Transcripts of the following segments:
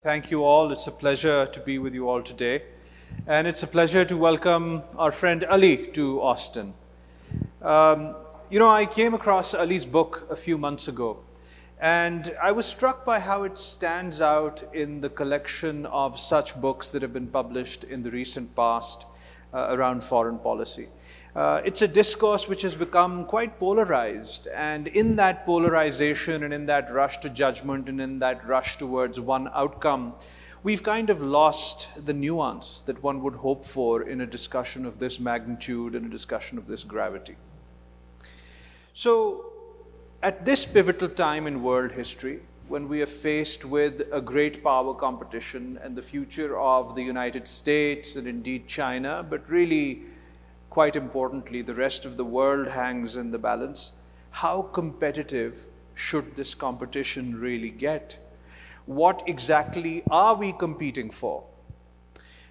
Thank you all. It's a pleasure to be with you all today. And it's a pleasure to welcome our friend Ali to Austin. I came across Ali's book a few months ago, and I was struck by how it stands out in the collection of such books that have been published in the recent past around foreign policy. It's a discourse which has become quite polarized, and in that polarization and in that rush to judgment and in that rush towards one outcome, we've kind of lost the nuance that one would hope for in a discussion of this magnitude and a discussion of this gravity. So, at this pivotal time in world history, when we are faced with a great power competition and the future of the United States and indeed China, but really quite importantly, the rest of the world hangs in the balance. How competitive should this competition really get? What exactly are we competing for?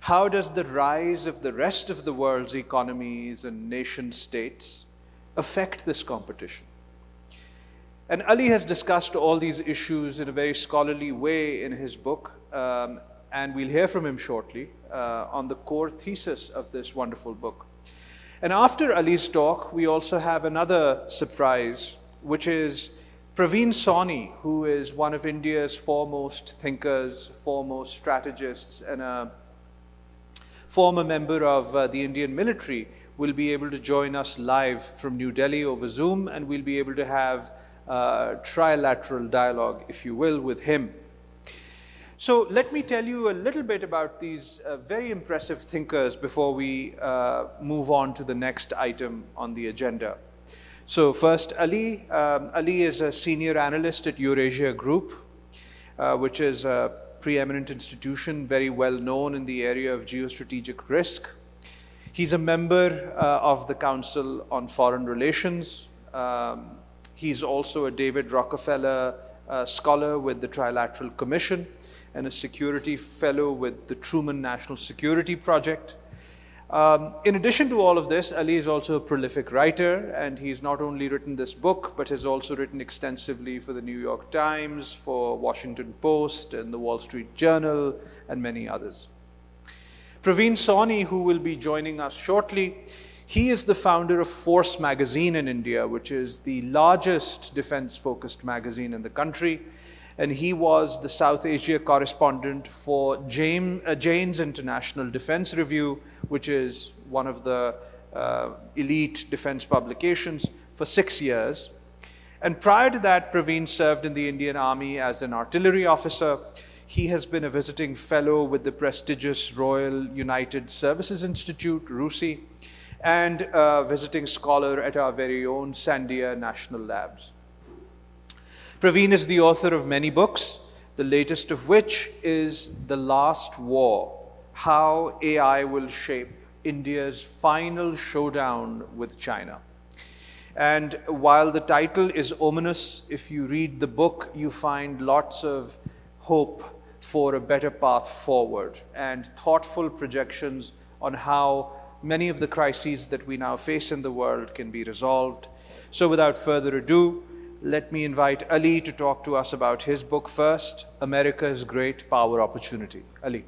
How does the rise of the rest of the world's economies and nation states affect this competition? And Ali has discussed all these issues in a very scholarly way in his book, and we'll hear from him shortly on the core thesis of this wonderful book. And after Ali's talk, we also have another surprise, which is Pravin Sawhney, who is one of India's foremost thinkers, foremost strategists, and a former member of the Indian military, will be able to join us live from New Delhi over Zoom, and we'll be able to have trilateral dialogue, if you will, with him. So let me tell you a little bit about these very impressive thinkers before we move on to the next item on the agenda. So first, Ali. Ali is a senior analyst at Eurasia Group, which is a preeminent institution, very well known in the area of geostrategic risk. He's a member of the Council on Foreign Relations. He's also a David Rockefeller Scholar with the Trilateral Commission, and a security fellow with the Truman National Security Project. In addition to all of this, Ali is also a prolific writer, and he's not only written this book, but has also written extensively for the New York Times, for Washington Post, and the Wall Street Journal, and many others. Pravin Sawhney, who will be joining us shortly, he is the founder of Force magazine in India, which is the largest defense-focused magazine in the country. And he was the South Asia correspondent for Jane's International Defense Review, which is one of the elite defense publications, for 6 years. And prior to that, Pravin served in the Indian Army as an artillery officer. He has been a visiting fellow with the prestigious Royal United Services Institute, RUSI, and a visiting scholar at our very own Sandia National Labs. Pravin is the author of many books, the latest of which is The Last War: How AI Will Shape India's Final Showdown with China. And while the title is ominous, if you read the book, you find lots of hope for a better path forward and thoughtful projections on how many of the crises that we now face in the world can be resolved. So without further ado, let me invite Ali to talk to us about his book first, America's Great Power Opportunity. Ali.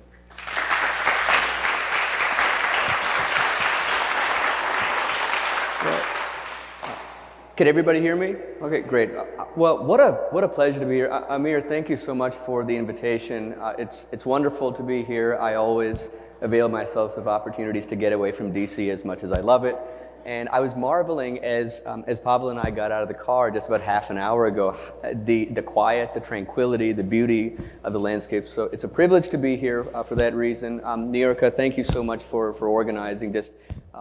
Can everybody hear me? Okay, great. Well, what a pleasure to be here. Amir, thank you so much for the invitation. It's wonderful to be here. I always avail myself of opportunities to get away from DC as much as I love it. And I was marveling as Pavel and I got out of the car just about half an hour ago, the quiet, the tranquility, the beauty of the landscape. So it's a privilege to be here for that reason. Nirika, thank you so much for organizing just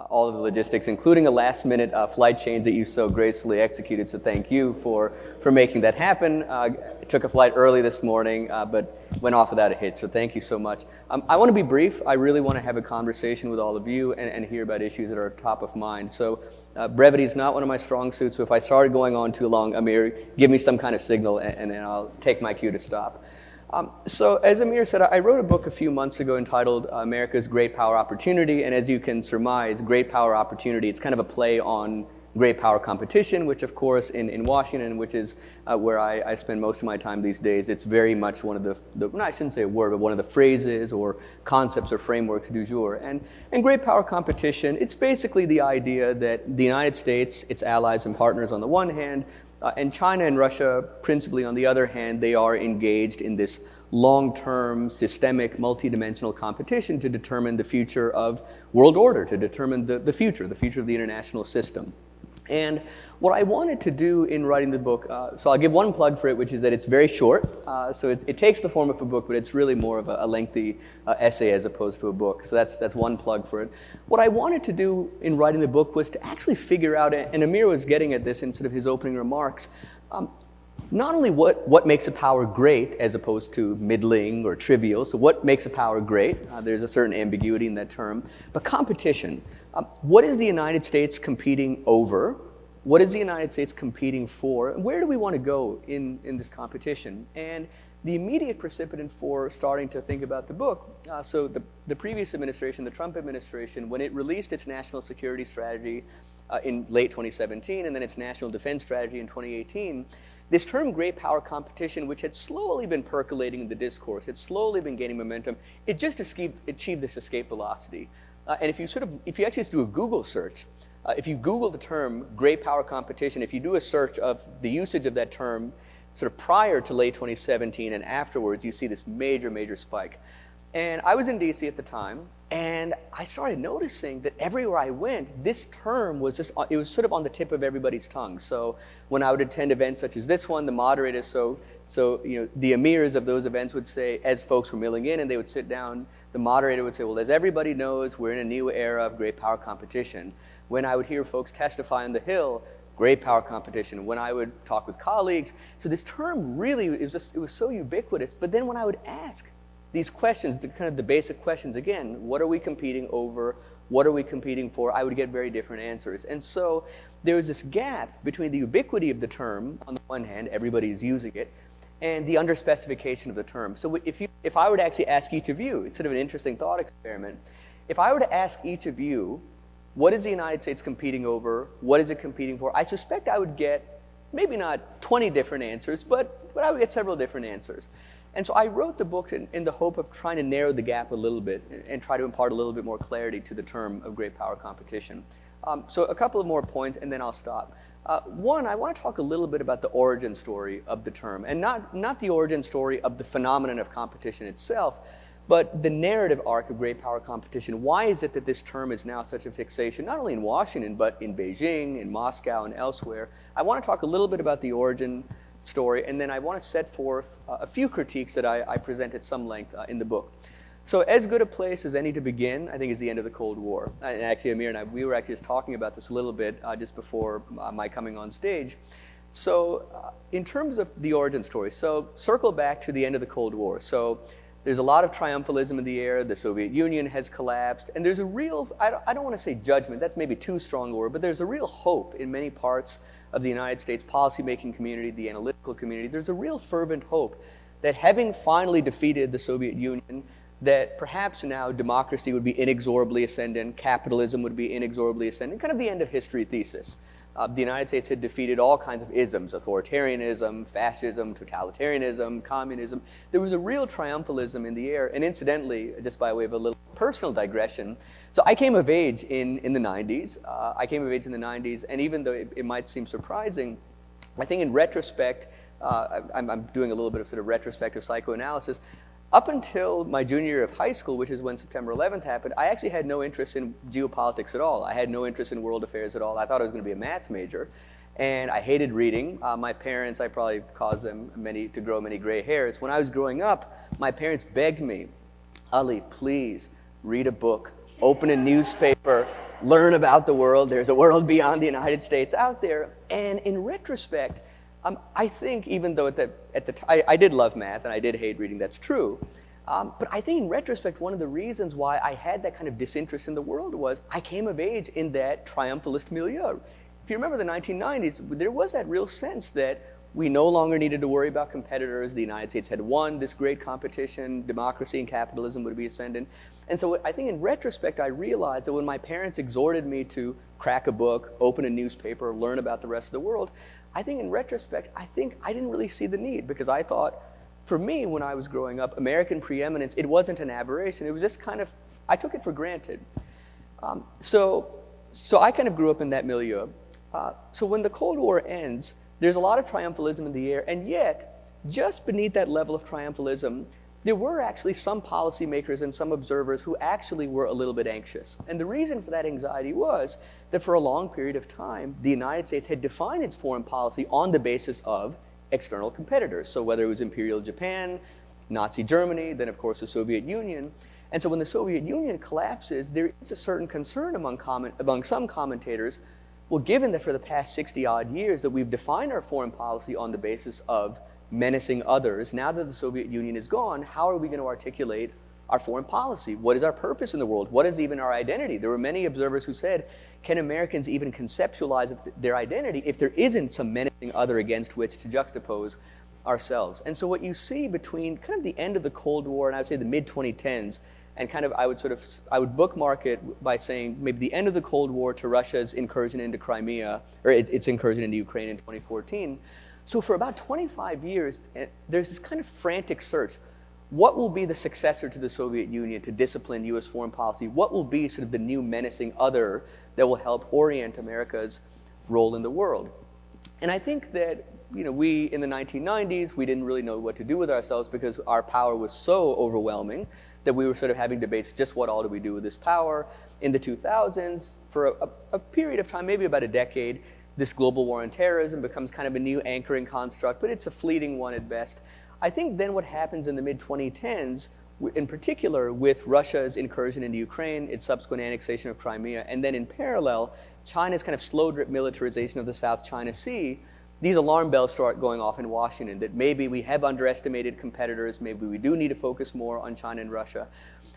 all of the logistics, including a last-minute flight change that you so gracefully executed. So thank you for making that happen. I took a flight early this morning, but went off without a hitch. So thank you so much. I want to be brief. I really want to have a conversation with all of you and hear about issues that are top of mind. So brevity is not one of my strong suits. So if I started going on too long, Amir, give me some kind of signal, and then I'll take my cue to stop. So as Amir said, I wrote a book a few months ago entitled America's Great Power Opportunity, and as you can surmise, great power opportunity, it's kind of a play on great power competition, which of course in Washington, which is where I spend most of my time these days, it's very much one of well, I shouldn't say a word, but one of the phrases or concepts or frameworks du jour. And great power competition, it's basically the idea that the United States, its allies and partners on the one hand, and China and Russia principally on the other hand, they are engaged in this long-term, systemic, multidimensional competition to determine the future of world order, to determine the future of the international system. And what I wanted to do in writing the book, so I'll give one plug for it, which is that it's very short. So it takes the form of a book, but it's really more of a lengthy essay as opposed to a book. So that's one plug for it. What I wanted to do in writing the book was to actually figure out, and Amir was getting at this in sort of his opening remarks, not only what makes a power great as opposed to middling or trivial, so what makes a power great, there's a certain ambiguity in that term, but competition. What is the United States competing over? What is the United States competing for? And where do we want to go in this competition? And the immediate precipitant for starting to think about the book, so the previous administration, the Trump administration, when it released its national security strategy in late 2017 and then its national defense strategy in 2018, this term great power competition, which had slowly been percolating in the discourse, had slowly been gaining momentum, it just achieved this escape velocity. And if you actually just do a Google search, if you Google the term great power competition, if you do a search of the usage of that term sort of prior to late 2017 and afterwards, you see this major, major spike. And I was in DC at the time, and I started noticing that everywhere I went, this term was just, it was sort of on the tip of everybody's tongue. So when I would attend events such as this one, the moderators, so you know, the Amirs of those events would say, as folks were milling in and they would sit down, the moderator would say, well, as everybody knows, we're in a new era of great power competition. When I would hear folks testify on the Hill, great power competition. When I would talk with colleagues, so this term really, it was so ubiquitous. But then when I would ask these questions, the basic questions, again, what are we competing over? What are we competing for? I would get very different answers. And so there was this gap between the ubiquity of the term, on the one hand, everybody's using it, and the underspecification of the term. So if I were to actually ask each of you, it's sort of an interesting thought experiment. If I were to ask each of you, what is the United States competing over? What is it competing for? I suspect I would get maybe not 20 different answers, but I would get several different answers. And so I wrote the book in the hope of trying to narrow the gap a little bit and try to impart a little bit more clarity to the term of great power competition. So a couple of more points and then I'll stop. One, I want to talk a little bit about the origin story of the term, and not the origin story of the phenomenon of competition itself, but the narrative arc of great power competition. Why is it that this term is now such a fixation, not only in Washington, but in Beijing, in Moscow, and elsewhere? I want to talk a little bit about the origin story, and then I want to set forth a few critiques that I present at some length in the book. So as good a place as any to begin, I think, is the end of the Cold War. And actually, Amir and I, we were actually just talking about this a little bit just before my coming on stage. So in terms of the origin story, so circle back to the end of the Cold War. So there's a lot of triumphalism in the air. The Soviet Union has collapsed. And there's a real, I don't want to say judgment, that's maybe too strong a word, but there's a real hope in many parts of the United States policymaking community, the analytical community. There's a real fervent hope that having finally defeated the Soviet Union, that perhaps now democracy would be inexorably ascendant, capitalism would be inexorably ascendant, kind of the end of history thesis. The United States had defeated all kinds of isms, authoritarianism, fascism, totalitarianism, communism. There was a real triumphalism in the air. And incidentally, just by way of a little personal digression, so I came of age in the 90s. I came of age in the 90s, and even though it might seem surprising, I think in retrospect, I'm doing a little bit of sort of retrospective psychoanalysis. Up until my junior year of high school, which is when September 11th happened, I actually had no interest in geopolitics at all. I had no interest in world affairs at all. I thought I was going to be a math major. And I hated reading. My parents, I probably caused them to grow many gray hairs. When I was growing up, my parents begged me, Ali, please read a book, open a newspaper, learn about the world. There's a world beyond the United States out there. And in retrospect, I think even though I did love math and I did hate reading, that's true. But I think in retrospect, one of the reasons why I had that kind of disinterest in the world was I came of age in that triumphalist milieu. If you remember the 1990s, there was that real sense that we no longer needed to worry about competitors. The United States had won this great competition. Democracy and capitalism would be ascendant. And so I think in retrospect, I realized that when my parents exhorted me to crack a book, open a newspaper, learn about the rest of the world, I think in retrospect, I didn't really see the need, because I thought, for me, when I was growing up, American preeminence, it wasn't an aberration. It was just kind of, I took it for granted. So I kind of grew up in that milieu. So when the Cold War ends, there's a lot of triumphalism in the air, and yet, just beneath that level of triumphalism, there were actually some policymakers and some observers who actually were a little bit anxious. And the reason for that anxiety was that for a long period of time, the United States had defined its foreign policy on the basis of external competitors. So whether it was Imperial Japan, Nazi Germany, then of course the Soviet Union. And so when the Soviet Union collapses, there is a certain concern among some commentators, well, given that for the past 60-odd years that we've defined our foreign policy on the basis of menacing others, now that the Soviet Union is gone, how are we going to articulate our foreign policy? What is our purpose in the world? What is even our identity? There were many observers who said, can Americans even conceptualize their identity if there isn't some menacing other against which to juxtapose ourselves? And so what you see between kind of the end of the Cold War and I would say the mid-2010s, and kind of I would bookmark it by saying maybe the end of the Cold War to Russia's incursion into Crimea, or its incursion into Ukraine in 2014. So for about 25 years, there's this kind of frantic search. What will be the successor to the Soviet Union to discipline US foreign policy? What will be sort of the new menacing other that will help orient America's role in the world? And I think that we, in the 1990s, we didn't really know what to do with ourselves because our power was so overwhelming that we were sort of having debates, just what all do we do with this power? In the 2000s, for a period of time, maybe about a decade, this global war on terrorism becomes kind of a new anchoring construct, but it's a fleeting one at best. I think then what happens in the mid-2010s, in particular with Russia's incursion into Ukraine, its subsequent annexation of Crimea, and then in parallel, China's kind of slow drip militarization of the South China Sea, these alarm bells start going off in Washington that maybe we have underestimated competitors, maybe we do need to focus more on China and Russia.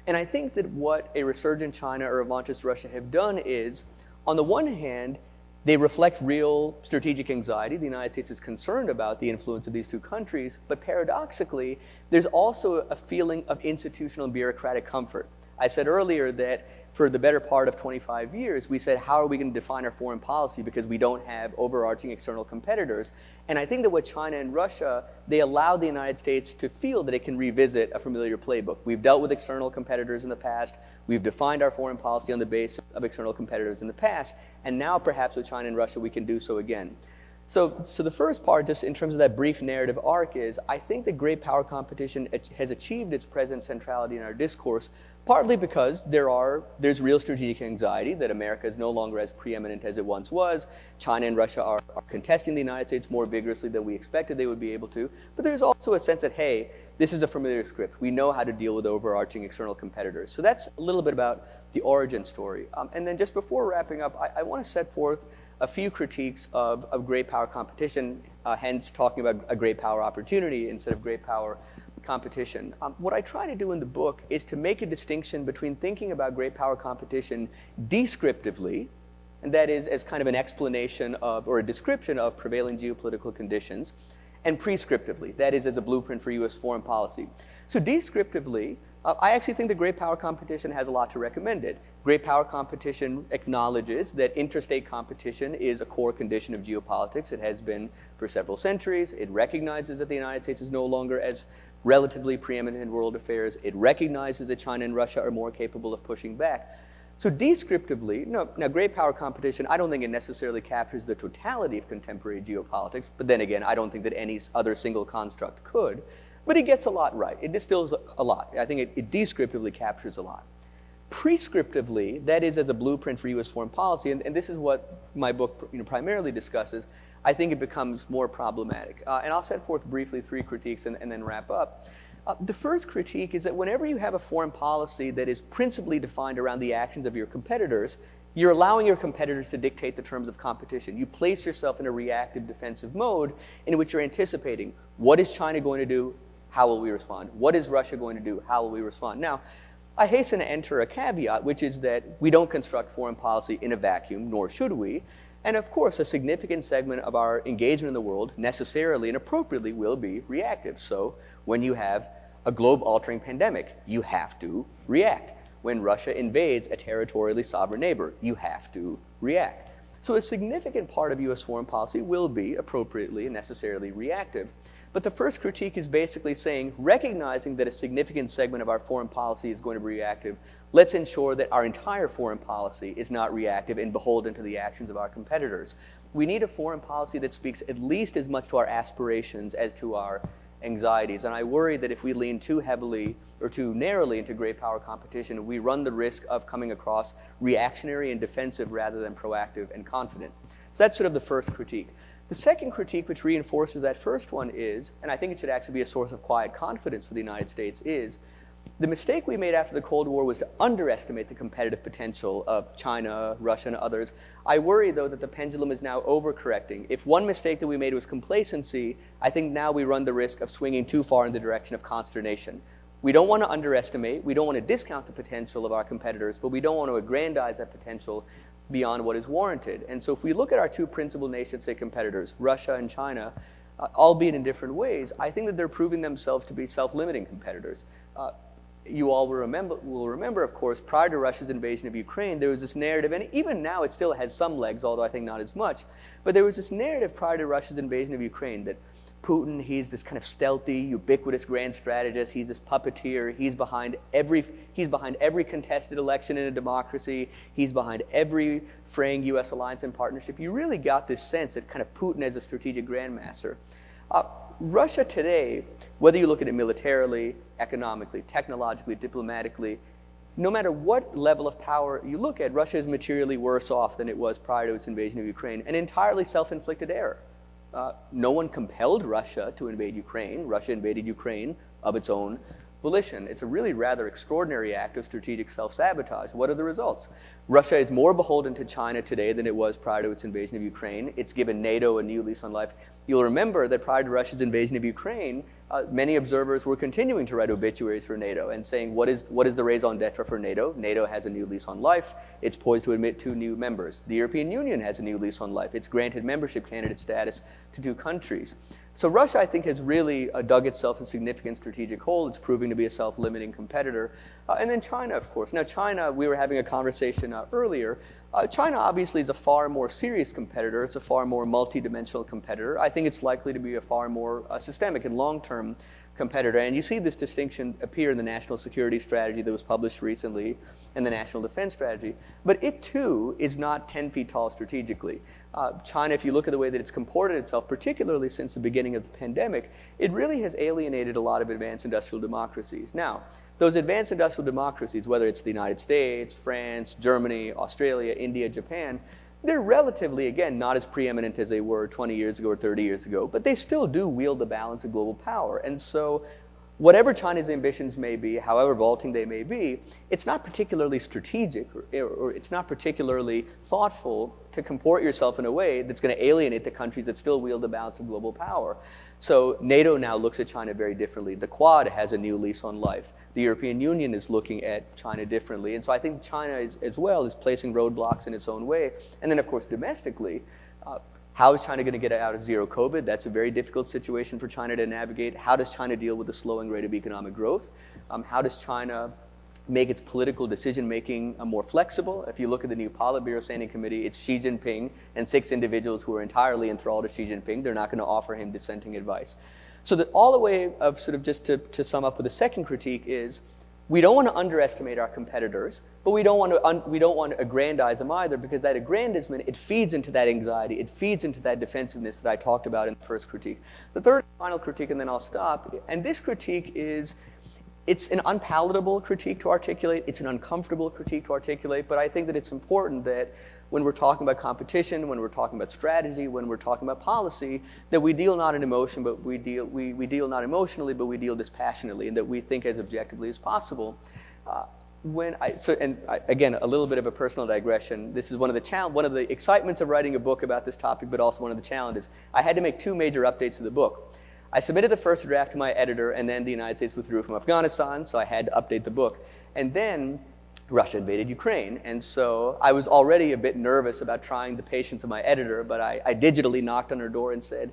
And I think that what a resurgent China or revanchist Russia have done is, on the one hand, they reflect real strategic anxiety. The United States is concerned about the influence of these two countries, but paradoxically, there's also a feeling of institutional and bureaucratic comfort. I said earlier that for the better part of 25 years, we said, how are we going to define our foreign policy because we don't have overarching external competitors? And I think that with China and Russia, they allow the United States to feel that it can revisit a familiar playbook. We've dealt with external competitors in the past. We've defined our foreign policy on the basis of external competitors in the past. And now perhaps with China and Russia, we can do so again. So the first part, just in terms of that brief narrative arc, is I think that great power competition has achieved its present centrality in our discourse, partly because there's real strategic anxiety that America is no longer as preeminent as it once was. China and Russia are contesting the United States more vigorously than we expected they would be able to. But there's also a sense that, hey, this is a familiar script. We know how to deal with overarching external competitors. So that's a little bit about the origin story. And then just before wrapping up, I want to set forth a few critiques of great power competition, hence talking about a great power opportunity instead of great power competition. What I try to do in the book is to make a distinction between thinking about great power competition descriptively, and that is as kind of an explanation of or a description of prevailing geopolitical conditions, and prescriptively, that is as a blueprint for US foreign policy. So descriptively, I actually think that great power competition has a lot to recommend it. Great power competition acknowledges that interstate competition is a core condition of geopolitics. It has been for several centuries. It recognizes that the United States is no longer as relatively preeminent in world affairs. It recognizes that China and Russia are more capable of pushing back. So descriptively, now great power competition, I don't think it necessarily captures the totality of contemporary geopolitics, but then again, I don't think that any other single construct could. But it gets a lot right. It distills a lot. I think it descriptively captures a lot. Prescriptively, that is as a blueprint for US foreign policy, and this is what my book primarily discusses, I think it becomes more problematic. And I'll set forth briefly three critiques and then wrap up. The first critique is that whenever you have a foreign policy that is principally defined around the actions of your competitors, you're allowing your competitors to dictate the terms of competition. You place yourself in a reactive defensive mode in which you're anticipating, what is China going to do? How will we respond? What is Russia going to do? How will we respond? Now, I hasten to enter a caveat, which is that we don't construct foreign policy in a vacuum, nor should we. And of course, a significant segment of our engagement in the world necessarily and appropriately will be reactive. So when you have a globe-altering pandemic, you have to react. When Russia invades a territorially sovereign neighbor, you have to react. So a significant part of U.S. foreign policy will be appropriately and necessarily reactive. But the first critique is basically saying, recognizing that a significant segment of our foreign policy is going to be reactive, let's ensure that our entire foreign policy is not reactive and beholden to the actions of our competitors. We need a foreign policy that speaks at least as much to our aspirations as to our anxieties. And I worry that if we lean too heavily or too narrowly into great power competition, we run the risk of coming across reactionary and defensive rather than proactive and confident. So that's sort of the first critique. The second critique, which reinforces that first one, is, and I think it should actually be a source of quiet confidence for the United States, is the mistake we made after the Cold War was to underestimate the competitive potential of China, Russia, and others. I worry, though, that the pendulum is now overcorrecting. If one mistake that we made was complacency, I think now we run the risk of swinging too far in the direction of consternation. We don't want to underestimate, we don't want to discount the potential of our competitors, but we don't want to aggrandize that potential beyond what is warranted. And so if we look at our two principal nation-state competitors, Russia and China, albeit in different ways, I think that they're proving themselves to be self-limiting competitors. You all will remember, of course, prior to Russia's invasion of Ukraine, there was this narrative, and even now it still has some legs, although I think not as much, but there was this narrative prior to Russia's invasion of Ukraine that Putin, he's this kind of stealthy, ubiquitous grand strategist, he's this puppeteer, he's behind every contested election in a democracy, he's behind every fraying U.S. alliance and partnership. You really got this sense that kind of Putin as a strategic grandmaster. Russia today, whether you look at it militarily, economically, technologically, diplomatically, no matter what level of power you look at, Russia is materially worse off than it was prior to its invasion of Ukraine, an entirely self-inflicted error. No one compelled Russia to invade Ukraine. Russia invaded Ukraine of its own volition. It's a really rather extraordinary act of strategic self-sabotage. What are the results? Russia is more beholden to China today than it was prior to its invasion of Ukraine. It's given NATO a new lease on life. You'll remember that prior to Russia's invasion of Ukraine, many observers were continuing to write obituaries for NATO and saying, what is the raison d'etre for NATO? NATO has a new lease on life. It's poised to admit 2 new members. The European Union has a new lease on life. It's granted membership candidate status to 2 countries. So Russia, I think, has really dug itself a significant strategic hole. It's proving to be a self-limiting competitor. And then China, of course. Now, China, we were having a conversation earlier. China obviously is a far more serious competitor. It's a far more multidimensional competitor. I think it's likely to be a far more systemic and long-term competitor. And you see this distinction appear in the national security strategy that was published recently and the national defense strategy. But it, too, is not 10 feet tall strategically. China, if you look at the way that it's comported itself, particularly since the beginning of the pandemic, it really has alienated a lot of advanced industrial democracies. Now, those advanced industrial democracies, whether it's the United States, France, Germany, Australia, India, Japan, they're relatively, again, not as preeminent as they were 20 years ago or 30 years ago, but they still do wield the balance of global power. And so whatever China's ambitions may be, however vaulting they may be, it's not particularly strategic or it's not particularly thoughtful to comport yourself in a way that's going to alienate the countries that still wield the balance of global power. So NATO now looks at China very differently. The Quad has a new lease on life. The European Union is looking at China differently. And so I think China as well is placing roadblocks in its own way. And then, of course, domestically, how is China going to get out of zero COVID? That's a very difficult situation for China to navigate. How does China deal with the slowing rate of economic growth? How does China make its political decision-making more flexible? If you look at the new Politburo Standing Committee, it's Xi Jinping and 6 individuals who are entirely enthralled to Xi Jinping. They're not going to offer him dissenting advice. So that all the way of sort of just to sum up with a second critique is, we don't want to underestimate our competitors, but we don't want to aggrandize them either, because that aggrandizement, it feeds into that anxiety, it feeds into that defensiveness that I talked about in the first critique. The third and final critique, and then I'll stop, and this critique is, it's an unpalatable critique to articulate, it's an uncomfortable critique to articulate, but I think that it's important that when we're talking about competition, when we're talking about strategy, when we're talking about policy, that we deal not in emotion, but we deal not emotionally, but we deal dispassionately, and that we think as objectively as possible. Again, a little bit of a personal digression. This is one of the excitements of writing a book about this topic, but also one of the challenges. I had to make 2 major updates to the book. I submitted the first draft to my editor, and then the United States withdrew from Afghanistan, so I had to update the book. And then Russia invaded Ukraine. And so I was already a bit nervous about trying the patience of my editor, but I digitally knocked on her door and said,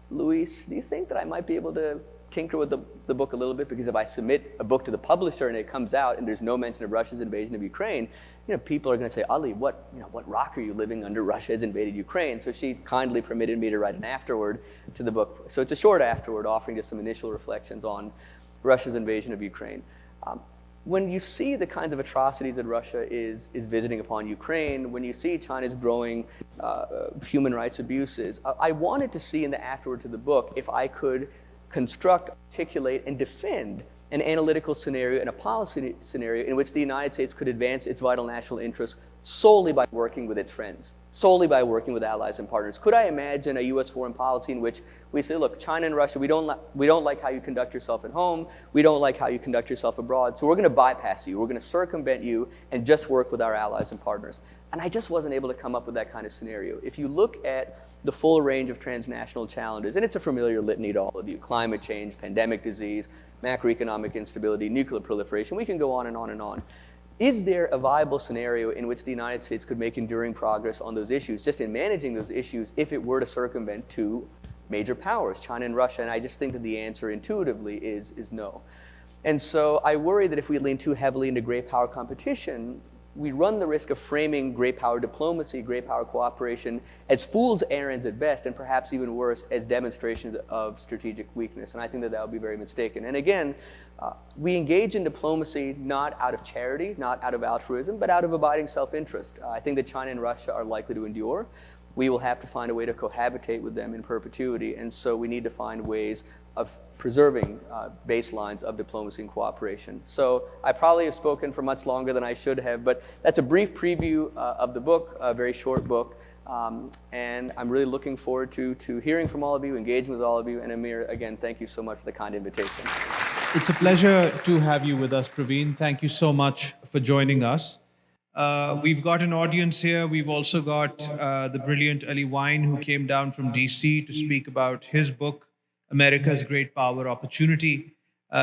Luis, do you think that I might be able to tinker with the book a little bit? Because if I submit a book to the publisher and it comes out and there's no mention of Russia's invasion of Ukraine, people are going to say, Ali, what rock are you living under? Russia has invaded Ukraine. So she kindly permitted me to write an afterword to the book. So it's a short afterword offering just some initial reflections on Russia's invasion of Ukraine. When you see the kinds of atrocities that Russia is visiting upon Ukraine, when you see China's growing human rights abuses, I wanted to see in the afterword to the book if I could construct, articulate, and defend an analytical scenario and a policy scenario in which the United States could advance its vital national interests solely by working with its friends, solely by working with allies and partners. Could I imagine a U.S. foreign policy in which we say, look, China and Russia, we don't like how you conduct yourself at home, we don't like how you conduct yourself abroad, so we're going to bypass you, we're going to circumvent you and just work with our allies and partners. And I just wasn't able to come up with that kind of scenario. If you look at the full range of transnational challenges, and it's a familiar litany to all of you, climate change, pandemic disease, macroeconomic instability, nuclear proliferation, we can go on and on and on. Is there a viable scenario in which the United States could make enduring progress on those issues, just in managing those issues, if it were to circumvent two major powers, China and Russia? And I just think that the answer intuitively is no. And so I worry that if we lean too heavily into great power competition, we run the risk of framing great power diplomacy, great power cooperation as fool's errands at best, and perhaps even worse, as demonstrations of strategic weakness. And I think that that would be very mistaken. And again, we engage in diplomacy not out of charity, not out of altruism, but out of abiding self-interest. I think that China and Russia are likely to endure. We will have to find a way to cohabitate with them in perpetuity. And so we need to find ways of preserving baselines of diplomacy and cooperation. So I probably have spoken for much longer than I should have, but that's a brief preview of the book, a very short book. And I'm really looking forward to hearing from all of you, engaging with all of you. And Amir, again, thank you so much for the kind invitation. It's a pleasure to have you with us, Pravin. Thank you so much for joining us. We've got an audience here. We've also got the brilliant Ali Wyne, who came down from DC to speak about his book, America's Great Power Opportunity.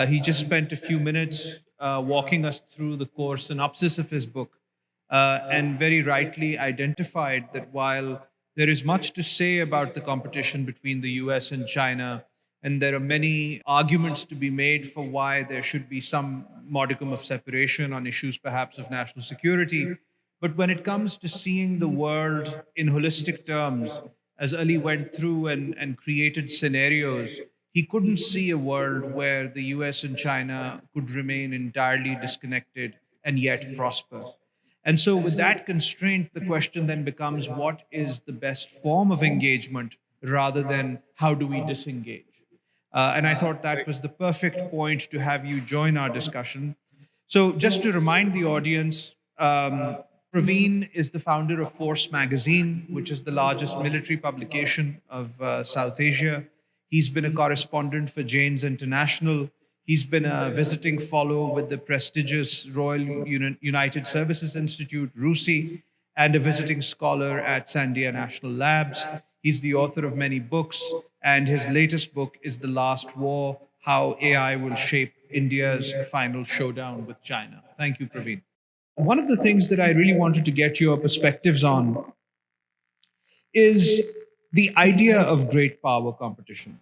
He just spent a few minutes walking us through the core synopsis of his book, and very rightly identified that while there is much to say about the competition between the US and China, and there are many arguments to be made for why there should be some modicum of separation on issues perhaps of national security. But when it comes to seeing the world in holistic terms, as Ali went through and created scenarios, he couldn't see a world where the US and China could remain entirely disconnected and yet prosper. And so with that constraint, the question then becomes, what is the best form of engagement rather than how do we disengage? And I thought that was the perfect point to have you join our discussion. So just to remind the audience, Pravin is the founder of Force Magazine, which is the largest military publication of South Asia. He's been a correspondent for Jane's International. He's been a visiting fellow with the prestigious Royal United Services Institute, RUSI, and a visiting scholar at Sandia National Labs. He's the author of many books, and his latest book is The Last War: How AI Will Shape India's Final Showdown with China. Thank you, Pravin. One of the things that I really wanted to get your perspectives on is the idea of great power competition.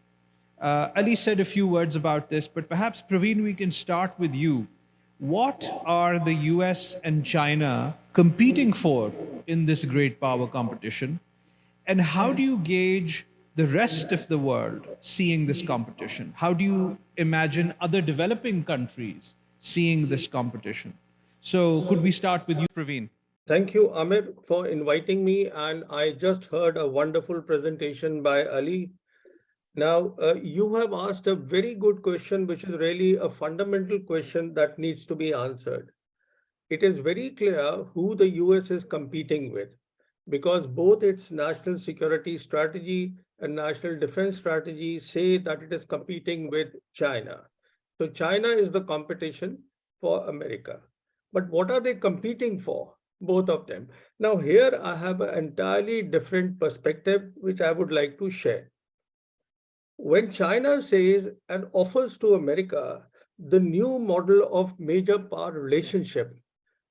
Ali said a few words about this, but perhaps, Pravin, we can start with you. What are the US and China competing for in this great power competition? And how do you gauge the rest of the world seeing this competition? How do you imagine other developing countries seeing this competition? So could we start with you, Pravin? Thank you, Amir, for inviting me. And I just heard a wonderful presentation by Ali. Now, you have asked a very good question, which is really a fundamental question that needs to be answered. It is very clear who the US is competing with, because both its national security strategy and national defense strategy say that it is competing with China. So China is the competition for America. But what are they competing for? Both of them. Now here I have an entirely different perspective, which I would like to share. When China says and offers to America the new model of major power relationship,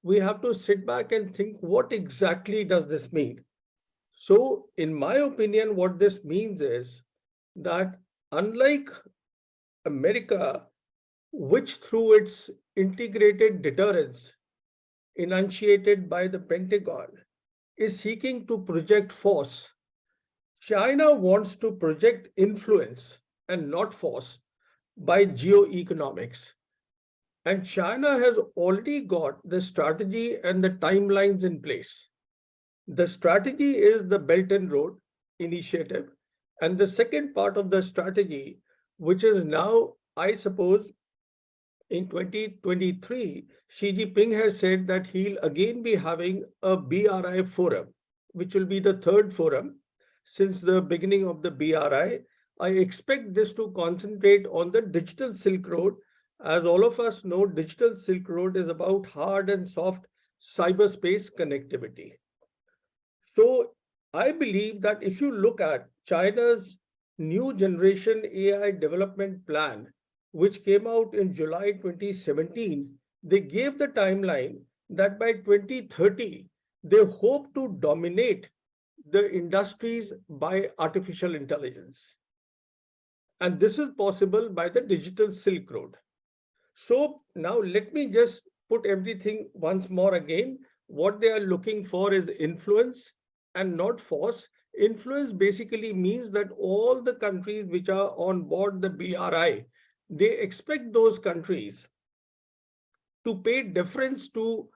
we have to sit back and think, what exactly does this mean? So, in my opinion, what this means is that unlike America, which through its integrated deterrence enunciated by the Pentagon is seeking to project force, China wants to project influence and not force by geoeconomics. And China has already got the strategy and the timelines in place. The strategy is the Belt and Road Initiative. And the second part of the strategy, which is now, I suppose, in 2023, Xi Jinping has said that he'll again be having a BRI forum, which will be the third forum since the beginning of the BRI. I expect this to concentrate on the digital Silk Road. As all of us know, digital Silk Road is about hard and soft cyberspace connectivity. So I believe that if you look at China's new generation AI development plan, which came out in July 2017, they gave the timeline that by 2030, they hope to dominate the industries by artificial intelligence. And this is possible by the digital Silk Road. So now let me just put everything once more again. What they are looking for is influence and not force. Influence basically means that all the countries which are on board the BRI, they expect those countries to pay deference to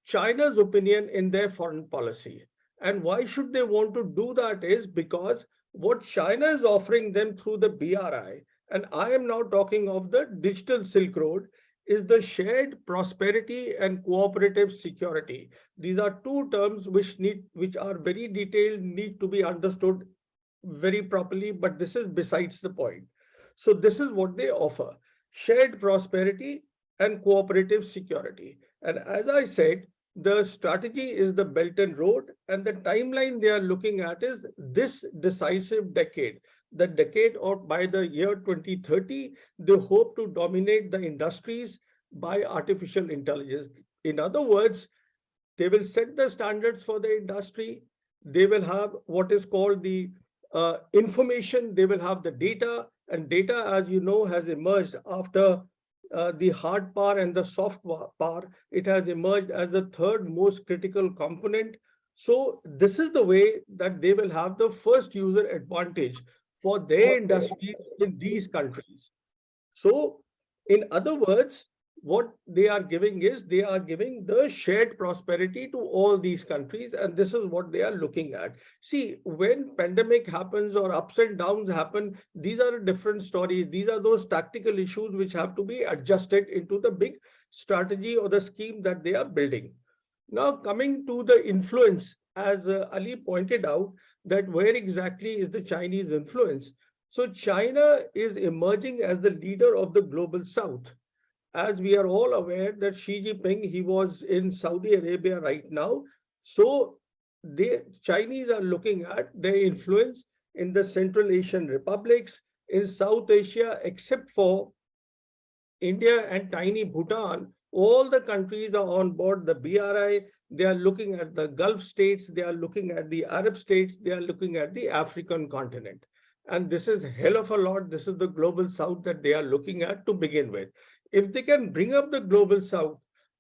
China's opinion in their foreign policy. And why should they want to do that is because what China is offering them through the BRI, and I am now talking of the digital Silk Road, is the shared prosperity and cooperative security. These are two terms which are very detailed, need to be understood very properly, but this is besides the point. So this is what they offer: shared prosperity and cooperative security. And as I said, the strategy is the Belt and Road, and the timeline they are looking at is this decisive decade. The decade, or by the year 2030, they hope to dominate the industries by artificial intelligence. In other words, they will set the standards for the industry. They will have what is called the information. They will have the data, and data, as you know, has emerged after the hard power and the soft power. It has emerged as the third most critical component. So this is the way that they will have the first user advantage for their industries in these countries. So in other words, what they are giving is they are giving the shared prosperity to all these countries, and this is what they are looking at. See, when pandemic happens or ups and downs happen, these are different stories. These are those tactical issues which have to be adjusted into the big strategy or the scheme that they are building. Now, coming to the influence, as Ali pointed out, that where exactly is the Chinese influence? So China is emerging as the leader of the global South. As we are all aware that Xi Jinping, he was in Saudi Arabia right now. So the Chinese are looking at their influence in the Central Asian republics, in South Asia, except for India and tiny Bhutan. All the countries are on board the BRI. They are looking at the Gulf states. They are looking at the Arab states. They are looking at the African continent. And this is hell of a lot. This is the global South that they are looking at to begin with. If they can bring up the global South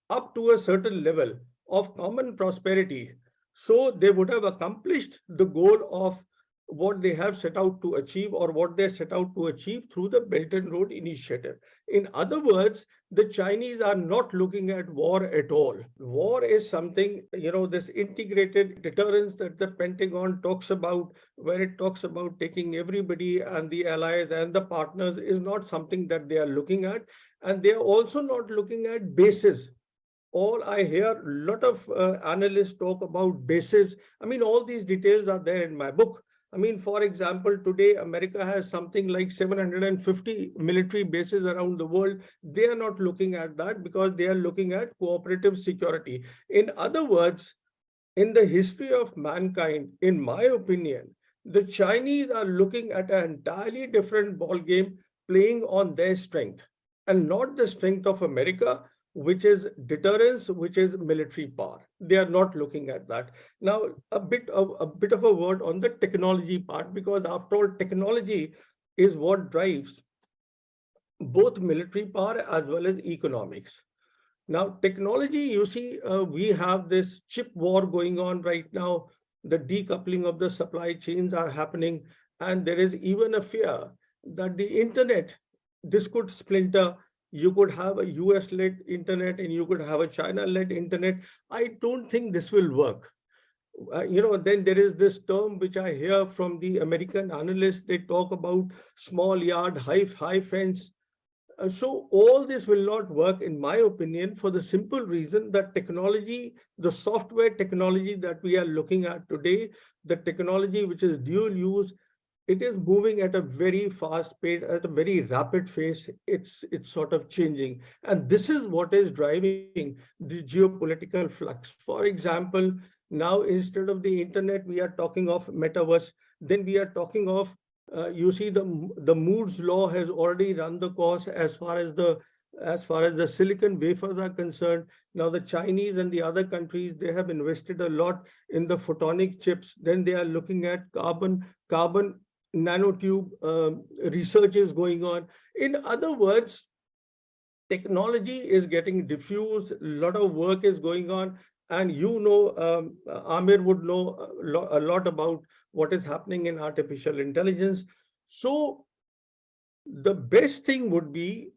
up to a certain level of common prosperity, so they would have accomplished the goal of what they have set out to achieve, or what they set out to achieve through the Belt and Road Initiative. In other words, the Chinese are not looking at war at all. War is something, this integrated deterrence that the Pentagon talks about, where it talks about taking everybody and the allies and the partners, is not something that they are looking at. And they are also not looking at bases. All I hear a lot of analysts talk about bases. I mean, all these details are there in my book. I mean, for example, today America has something like 750 military bases around the world. They are not looking at that because they are looking at cooperative security. In other words, in the history of mankind, in my opinion, the Chinese are looking at an entirely different ball game, playing on their strength and not the strength of America, which is deterrence, which is military power. They are not looking at that. Now, a bit of a word on the technology part, because after all, technology is what drives both military power as well as economics. Now, technology, you see, we have this chip war going on right now. The decoupling of the supply chains are happening, and there is even a fear that the internet, this could splinter. You could have a US-led internet and you could have a China-led internet. I don't think this will work. Then there is this term which I hear from the American analysts. They talk about small yard, high fence. So all this will not work, in my opinion, for the simple reason that technology, the software technology that we are looking at today, the technology which is dual use, it is moving at a very fast pace, at a very rapid pace. It's sort of changing. And this is what is driving the geopolitical flux. For example, now instead of the internet, we are talking of metaverse. Then we are talking of you see the Moore's law has already run the course as far as the silicon wafers are concerned. Now the Chinese and the other countries, they have invested a lot in the photonic chips. Then they are looking at carbon nanotube research is going on. In other words, technology is getting diffused, a lot of work is going on, and Amir would know a lot about what is happening in artificial intelligence. So the best thing would be,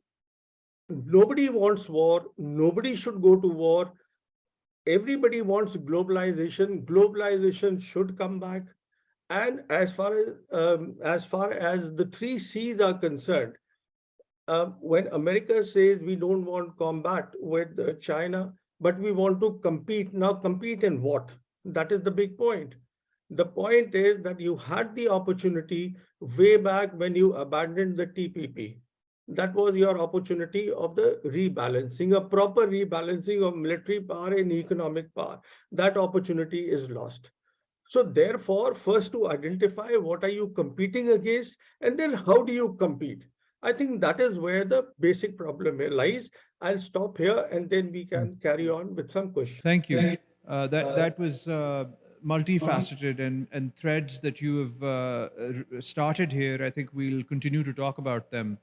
nobody wants war, nobody should go to war, everybody wants globalization should come back. And as far as the three C's are concerned, when America says we don't want combat with China, but we want to compete. Now, compete in what? That is the big point. The point is that you had the opportunity way back when you abandoned the TPP. That was your opportunity of the rebalancing, a proper rebalancing of military power and economic power. That opportunity is lost. So therefore, first to identify what are you competing against, and then how do you compete? I think that is where the basic problem lies. I'll stop here and then we can carry on with some questions. Thank you. That was multifaceted and threads that you have started here. I think we'll continue to talk about them.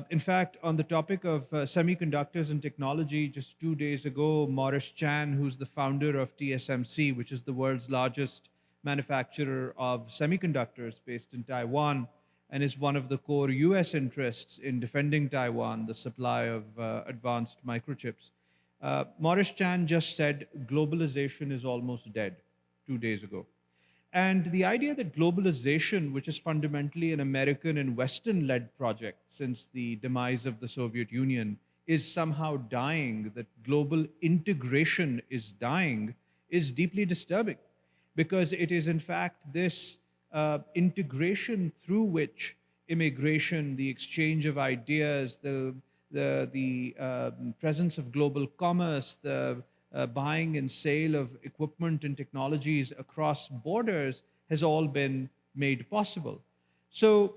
In fact, on the topic of semiconductors and technology, just 2 days ago, Morris Chan, who's the founder of TSMC, which is the world's largest manufacturer of semiconductors based in Taiwan, and is one of the core US interests in defending Taiwan, the supply of advanced microchips. Morris Chan just said globalization is almost dead 2 days ago. And the idea that globalization, which is fundamentally an American and Western-led project since the demise of the Soviet Union, is somehow dying, that global integration is dying, is deeply disturbing. Because it is in fact this integration through which immigration, the exchange of ideas, the presence of global commerce, the buying and sale of equipment and technologies across borders has all been made possible. So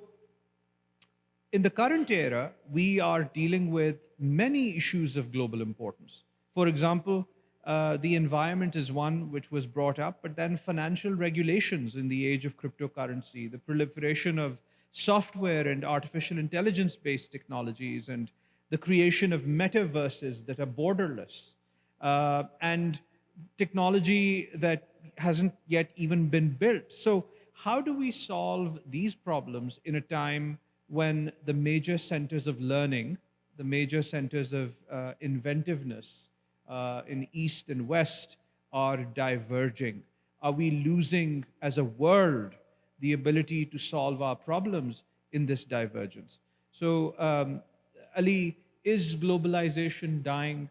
in the current era, we are dealing with many issues of global importance. For example, the environment is one which was brought up, but then financial regulations in the age of cryptocurrency, the proliferation of software and artificial intelligence-based technologies, and the creation of metaverses that are borderless, and technology that hasn't yet even been built. So how do we solve these problems in a time when the major centers of learning, the major centers of inventiveness in East and West are diverging? Are we losing as a world the ability to solve our problems in this divergence? So Ali, is globalization dying?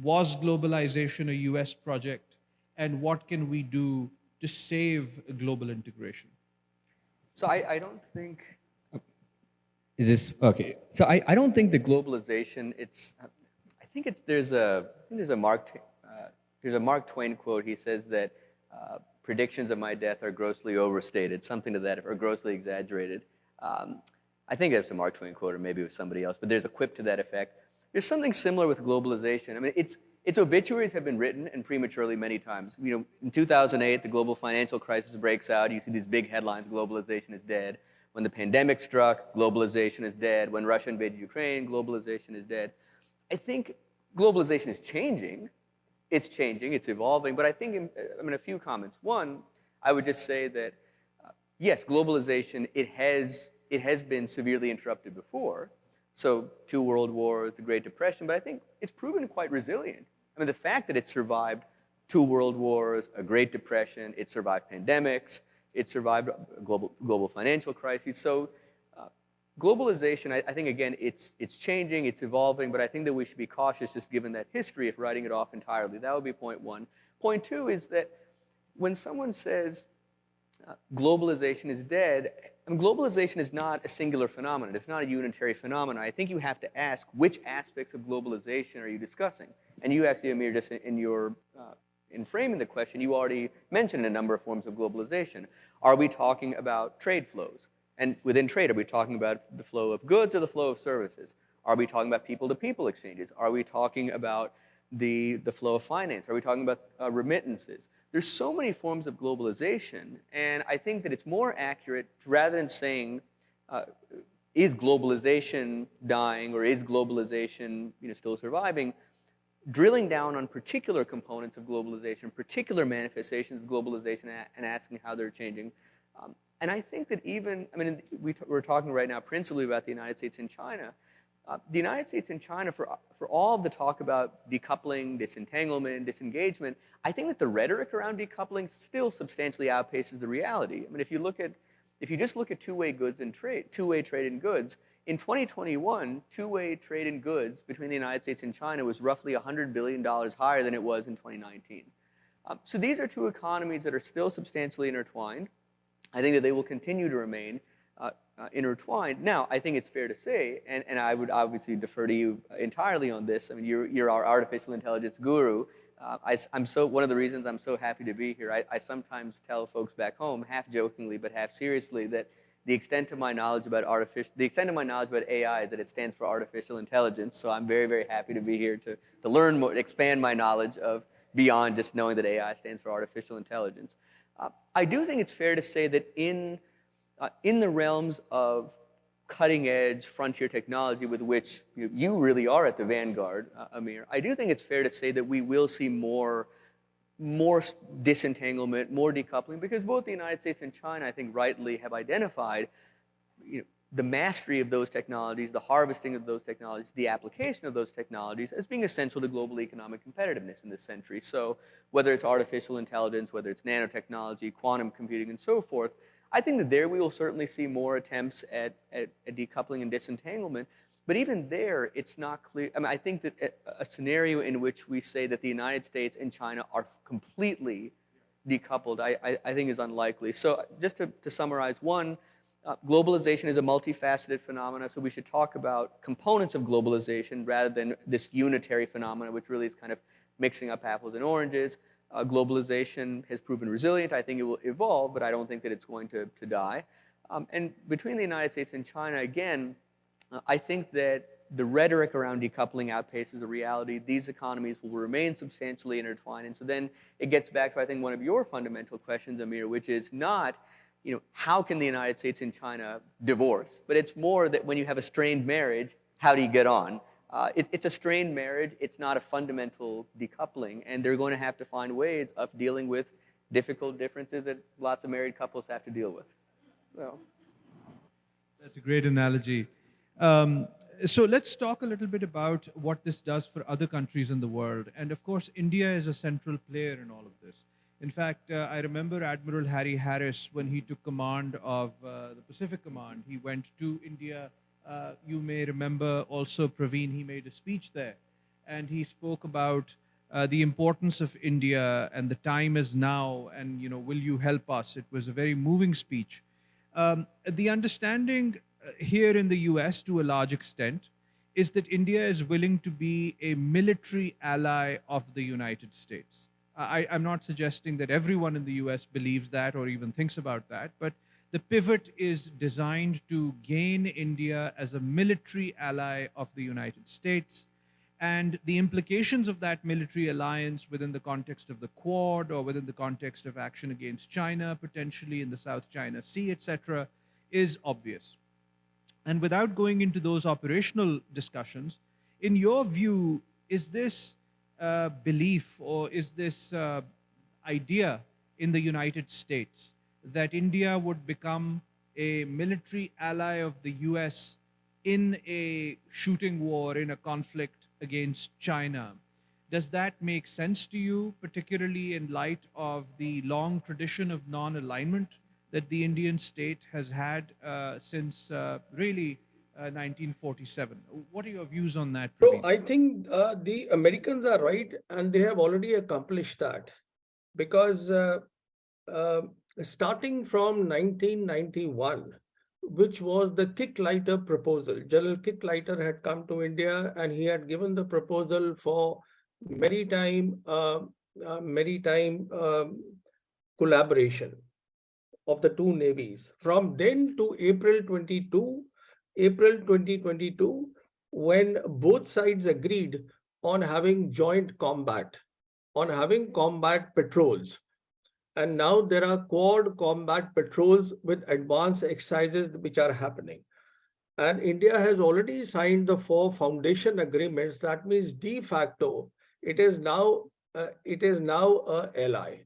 Was globalization a US project? And what can we do to save global integration? So I don't think, is this, okay. So I don't think the globalization, I think there's a Mark Twain quote. He says that predictions of my death are grossly overstated, something to that, or grossly exaggerated. I think that's a Mark Twain quote, or maybe it was somebody else, but there's a quip to that effect. There's something similar with globalization. I mean, its obituaries have been written and prematurely many times. You know, in 2008, the global financial crisis breaks out. You see these big headlines, globalization is dead. When the pandemic struck, globalization is dead. When Russia invaded Ukraine, globalization is dead. I think globalization is changing. It's changing, it's evolving, but I think, a few comments. One, I would just say that, yes, globalization, it has been severely interrupted before. So 2 world wars, the Great Depression, but I think it's proven quite resilient. I mean, the fact that it survived 2 world wars, a Great Depression, it survived pandemics, it survived global financial crises. So globalization, I think, again, it's changing, it's evolving, but I think that we should be cautious just given that history of writing it off entirely. That would be point one. Point two is that when someone says globalization is dead, I mean, globalization is not a singular phenomenon. It's not a unitary phenomenon. I think you have to ask which aspects of globalization are you discussing? And you actually, Amir, just in framing the question, you already mentioned a number of forms of globalization. Are we talking about trade flows? And within trade, are we talking about the flow of goods or the flow of services? Are we talking about people-to-people exchanges? Are we talking about the flow of finance? Are we talking about remittances? There's so many forms of globalization, and I think that it's more accurate, rather than saying, is globalization dying or is globalization still surviving, drilling down on particular components of globalization, particular manifestations of globalization, and asking how they're changing. And I think that we're talking right now principally about the United States and China. The United States and China, for all of the talk about decoupling, disentanglement, disengagement, I think that the rhetoric around decoupling still substantially outpaces the reality. I mean, if you just look at two-way trade in goods, in 2021, two-way trade in goods between the United States and China was roughly $100 billion higher than it was in 2019. So these are two economies that are still substantially intertwined. I think that they will continue to remain intertwined. Now, I think it's fair to say, and I would obviously defer to you entirely on this. I mean, you're our artificial intelligence guru. One of the reasons I'm so happy to be here, I sometimes tell folks back home, half jokingly but half seriously, that the extent of my knowledge about AI is that it stands for artificial intelligence. So I'm very, very happy to be here to learn more, expand my knowledge of beyond just knowing that AI stands for artificial intelligence. I do think it's fair to say that in the realms of cutting-edge frontier technology with which you really are at the vanguard, Amir, I do think it's fair to say that we will see more disentanglement, more decoupling, because both the United States and China, I think, rightly have identified the mastery of those technologies, the harvesting of those technologies, the application of those technologies as being essential to global economic competitiveness in this century. So whether it's artificial intelligence, whether it's nanotechnology, quantum computing, and so forth, I think that there we will certainly see more attempts at decoupling and disentanglement. But even there, it's not clear. I mean, I think that a scenario in which we say that the United States and China are completely decoupled, I think is unlikely. So just to summarize, one, globalization is a multifaceted phenomenon, so we should talk about components of globalization rather than this unitary phenomenon, which really is kind of mixing up apples and oranges. Globalization has proven resilient. I think it will evolve, but I don't think that it's going to die. And between the United States and China, again, I think that the rhetoric around decoupling outpaces the reality. These economies will remain substantially intertwined. And so then it gets back to, I think, one of your fundamental questions, Amir, which is not, how can the United States and China divorce? But it's more that when you have a strained marriage, how do you get on? It's a strained marriage. It's not a fundamental decoupling. And they're going to have to find ways of dealing with difficult differences that lots of married couples have to deal with. So. That's a great analogy. So let's talk a little bit about what this does for other countries in the world. And of course, India is a central player in all of this. In fact, I remember Admiral Harry Harris, when he took command of the Pacific Command, he went to India. You may remember also Pravin, he made a speech there. And he spoke about the importance of India and the time is now and, will you help us? It was a very moving speech. The understanding here in the US, to a large extent, is that India is willing to be a military ally of the United States. I'm not suggesting that everyone in the US believes that or even thinks about that, but the pivot is designed to gain India as a military ally of the United States. and the implications of that military alliance within the context of the Quad or within the context of action against China, potentially in the South China Sea, etc., is obvious. And without going into those operational discussions, in your view, is this belief or is this idea in the United States that India would become a military ally of the US in a shooting war, in a conflict against China, does that make sense to you, particularly in light of the long tradition of non-alignment that the Indian state has had since really 1947? What are your views on that, So Pravin? I think the Americans are right, and they have already accomplished that, because uh, starting from 1991, which was the Kicklighter proposal. General Kicklighter had come to India and he had given the proposal for maritime collaboration of the two navies. From then to April 2022, when both sides agreed on having joint combat, on having combat patrols. And now there are quad combat patrols with advanced exercises which are happening. And India has already signed the 4 foundation agreements. That means de facto, it is now a ally.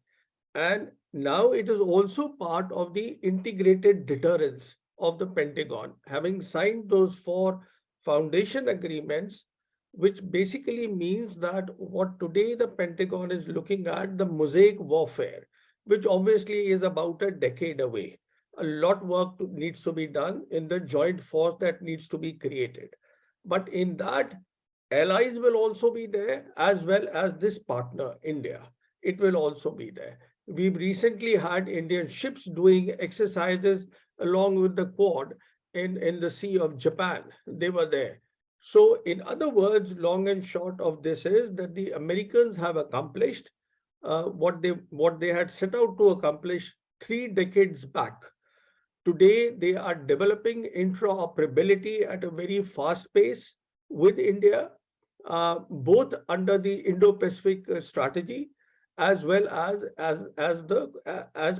And now it is also part of the integrated deterrence of the Pentagon, having signed those 4 foundation agreements, which basically means that what today the Pentagon is looking at, the mosaic warfare, which obviously is about a decade away. A lot work needs to be done in the joint force that needs to be created. But in that, allies will also be there, as well as this partner, India. It will also be there. We've recently had Indian ships doing exercises along with the Quad in the Sea of Japan. They were there. So in other words, long and short of this is that the Americans have accomplished what they had set out to accomplish 3 decades back. Today, they are developing interoperability at a very fast pace with India, both under the Indo-Pacific strategy as well as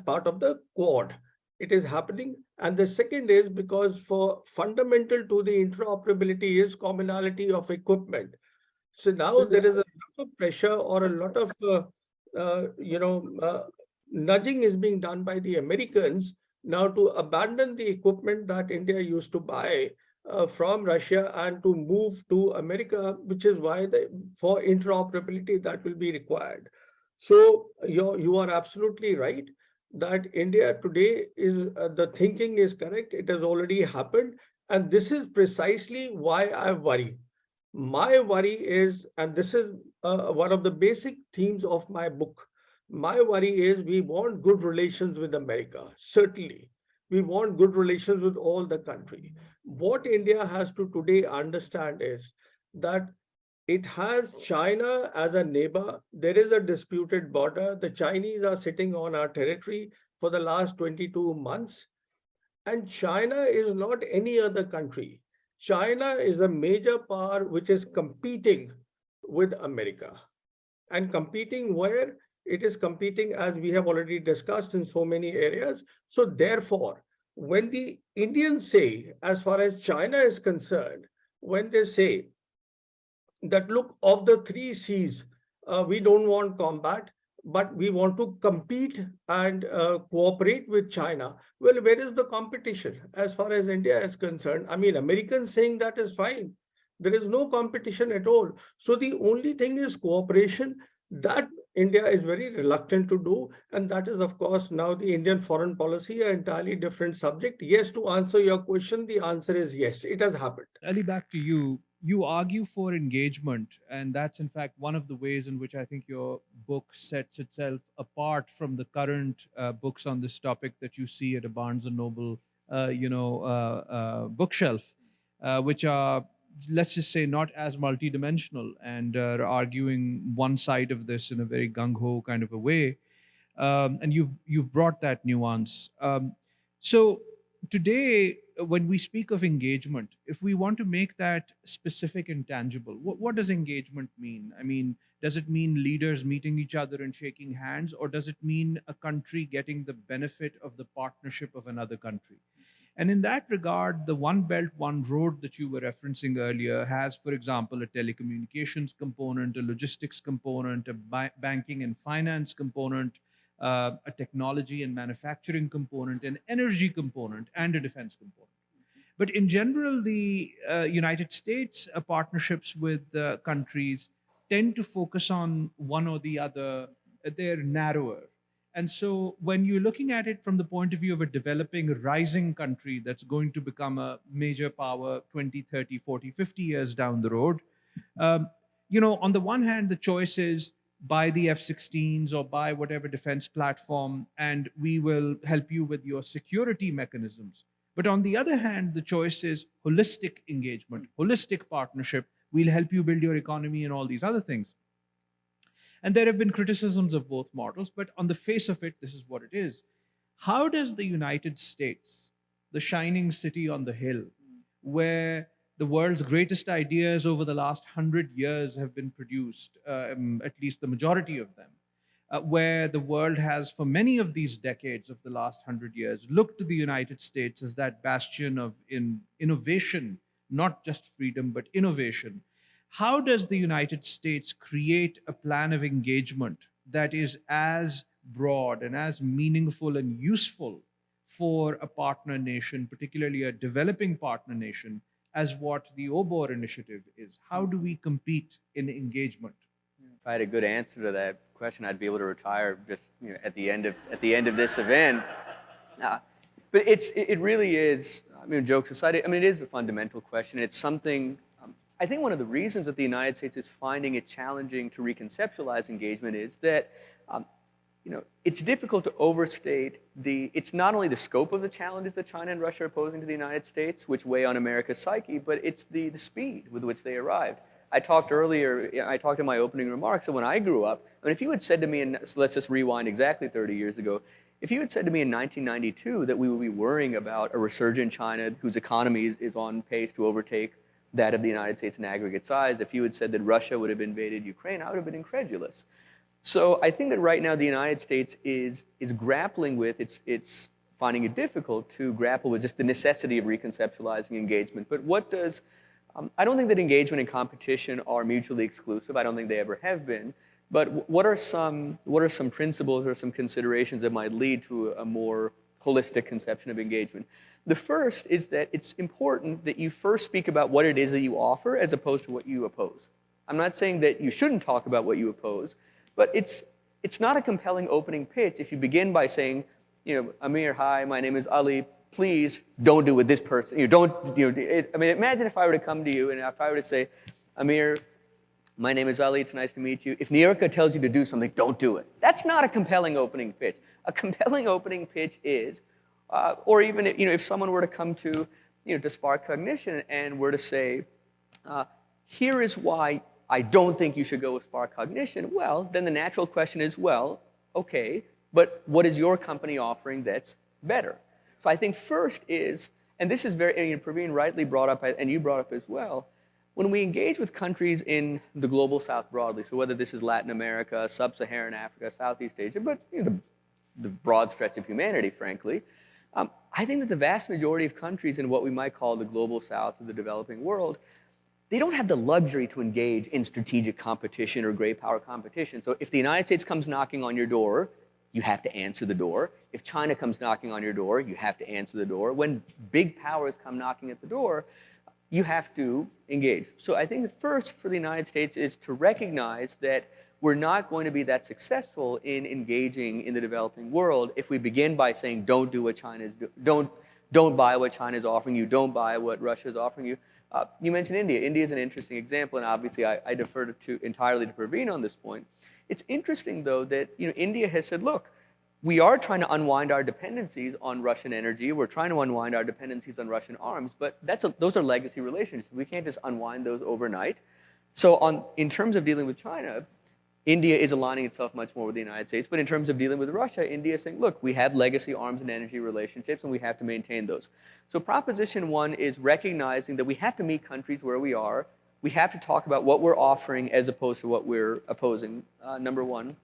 part of the Quad. It is happening. And the second is because for fundamental to the interoperability is commonality of equipment. So now there is a lot of pressure or a lot of nudging is being done by the Americans now to abandon the equipment that India used to buy from Russia and to move to America, which is why for interoperability that will be required. So you are absolutely right that India today is the thinking is correct. It has already happened, and this is precisely why I worry. My worry is, and this is one of the basic themes of my book. My worry is we want good relations with America, certainly. We want good relations with all the country. What India has to today understand is that it has China as a neighbor. There is a disputed border. The Chinese are sitting on our territory for the last 22 months. And China is not any other country. China is a major power which is competing with America. And competing where? It is competing, as we have already discussed, in so many areas. So therefore, when the Indians say, as far as China is concerned, when they say that, look, of the 3 C's, we don't want combat, but we want to compete and cooperate with China. Well, where is the competition as far as India is concerned? I mean, Americans saying that is fine. There is no competition at all. So the only thing is cooperation that India is very reluctant to do. And that is, of course, now the Indian foreign policy, an entirely different subject. Yes, to answer your question, the answer is yes, it has happened. Ali, back to you. You argue for engagement, and that's in fact one of the ways in which I think your book sets itself apart from the current books on this topic that you see at a Barnes and Noble, bookshelf, which are, let's just say, not as multidimensional and are arguing one side of this in a very gung ho kind of a way. And you've brought that nuance. So today, when we speak of engagement, if we want to make that specific and tangible, what does engagement mean? I mean, does it mean leaders meeting each other and shaking hands, or does it mean a country getting the benefit of the partnership of another country? And in that regard, the One Belt, One Road that you were referencing earlier has, for example, a telecommunications component, a logistics component, a banking and finance component, a technology and manufacturing component, an energy component, and a defense component. But in general, the United States partnerships with countries tend to focus on one or the other. They're narrower. And so when you're looking at it from the point of view of a developing, rising country that's going to become a major power 20, 30, 40, 50 years down the road, on the one hand, the choice is buy the F-16s or buy whatever defense platform, and we will help you with your security mechanisms. But on the other hand, the choice is holistic engagement, holistic partnership. We'll help you build your economy and all these other things. And there have been criticisms of both models, but on the face of it, this is what it is. How does the United States, the shining city on the hill, where the world's greatest ideas over the last 100 years have been produced, at least the majority of them, where the world has, for many of these decades of the last 100 years, looked to the United States as that bastion of innovation, not just freedom, but innovation. How does the United States create a plan of engagement that is as broad and as meaningful and useful for a partner nation, particularly a developing partner nation, as what the OBOR initiative is? How do we compete in engagement? If I had a good answer to that question, I'd be able to retire just at the end of this event. But it really is. I mean, jokes aside, I mean, it is a fundamental question. It's something. I think one of the reasons that the United States is finding it challenging to reconceptualize engagement is that, it's difficult to overstate it's not only the scope of the challenges that China and Russia are posing to the United States, which weigh on America's psyche, but it's the speed with which they arrived. I talked in my opening remarks that when I grew up, I mean, if you had said to me, so let's just rewind exactly 30 years ago, if you had said to me in 1992 that we would be worrying about a resurgent China whose economy is on pace to overtake that of the United States in aggregate size, if you had said that Russia would have invaded Ukraine, I would have been incredulous. So I think that right now the United States is grappling with, it's finding it difficult to grapple with just the necessity of reconceptualizing engagement. But I don't think that engagement and competition are mutually exclusive. I don't think they ever have been. But what are some principles or some considerations that might lead to a more holistic conception of engagement? The first is that it's important that you first speak about what it is that you offer as opposed to what you oppose. I'm not saying that you shouldn't talk about what you oppose, but it's not a compelling opening pitch if you begin by saying, Amir, hi, my name is Ali. Please don't do with this person. Imagine if I were to come to you and if I were to say, Amir, my name is Ali, it's nice to meet you. If Nirka tells you to do something, don't do it. That's not a compelling opening pitch. A compelling opening pitch is, or even if someone were to come to SparkCognition and were to say, here is why I don't think you should go with SparkCognition, well, then the natural question is, well, okay, but what is your company offering that's better? So I think first is, and this is very, Pravin rightly brought up, and you brought up as well, when we engage with countries in the global south broadly, so whether this is Latin America, sub-Saharan Africa, Southeast Asia, but the broad stretch of humanity, frankly, I think that the vast majority of countries in what we might call the global south of the developing world, they don't have the luxury to engage in strategic competition or great power competition. So if the United States comes knocking on your door, you have to answer the door. If China comes knocking on your door, you have to answer the door. When big powers come knocking at the door, you have to engage. So I think the first for the United States is to recognize that we're not going to be that successful in engaging in the developing world if we begin by saying, don't do what China's don't buy what China's offering you, don't buy what Russia's offering you. You mentioned India. India is an interesting example, and obviously I defer entirely to Pravin on this point. It's interesting, though, that India has said, look, we are trying to unwind our dependencies on Russian energy. We're trying to unwind our dependencies on Russian arms, but those are legacy relationships. We can't just unwind those overnight. So in terms of dealing with China, India is aligning itself much more with the United States, but in terms of dealing with Russia, India is saying, look, we have legacy arms and energy relationships, and we have to maintain those. So proposition one is recognizing that we have to meet countries where we are. We have to talk about what we're offering as opposed to what we're opposing, number one.